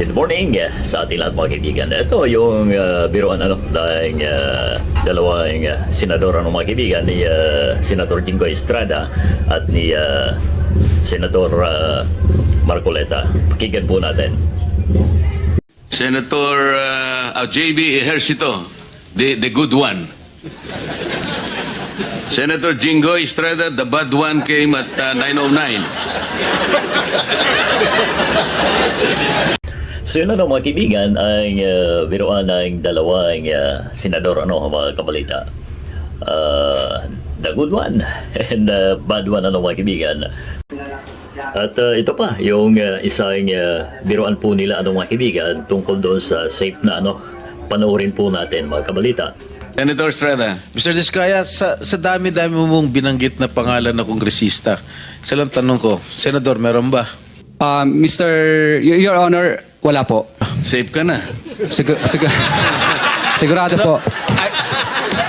Good morning sa ating lahat mga kaibigan. Ito yung biruan ng dalawang senador mga kaibigan ni Senator Jingo Estrada at ni Senator Marcoleta. Pakinggan po natin. Senator JB Ejercito, the good one. Senator Jingo Estrada, the bad one came at 9:09. So yun mga kaibigan ang biruan ng dalawang senador mga kabalita. The good one and the bad one mga kaibigan. At ito pa yung isang biruan po nila mga kaibigan tungkol doon sa safe na panoorin po natin mga kabalita. Senator Estrada. Mr. Diskaya, sa dami-dami mong binanggit na pangalan na kongresista, isa lang tanong ko, Senador, meron ba? Your Honor, wala po. Safe ka na. Sigurado po.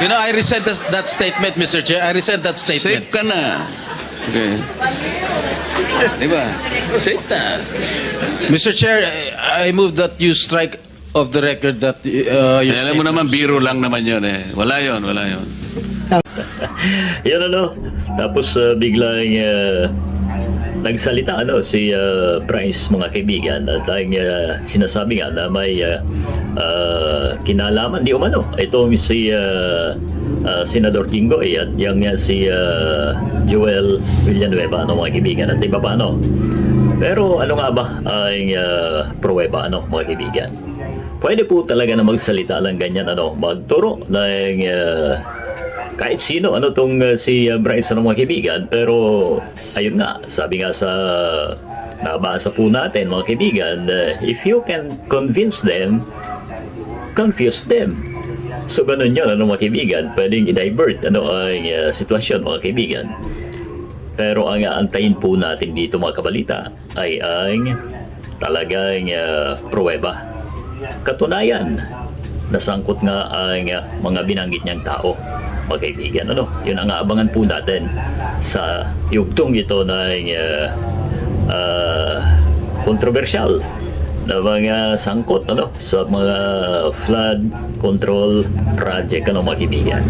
I resent that statement, Mr. Chair. I resent that Safe statement. ka na. Okay. Diba? Safe na. Mr. Chair, I move that you strike of the record that your Alam mo naman, biro lang naman yun eh. Wala yun. Yan tapos biglang nagsalita si Bryce mga kaibigan at ang sinasabi nga na may kinalaman di umano ito si Senador Jingo at yung si Joel Villanueva mga kaibigan at iba pa pero ano nga ba ang pruweba mga kaibigan. Pwede po talaga na magsalita lang ganyan magturo ng kahit sino tong si Bryce mga kaibigan, pero ayun nga, sabi nga sa nabasa po natin mga kaibigan, if you can convince them, confuse them. So ganun yun mga kaibigan, pwedeng i-divert ang sitwasyon mga kaibigan. Pero ang aantayin po natin dito mga kabalita ay ang talagang pruweba. Katunayan, nasangkot nga ang mga binanggit niyang tao mga kaibigan. Yun ang aabangan po natin sa yugtong ito ng kontrobersyal na mga sangkot sa mga flood control project mga kaibigan.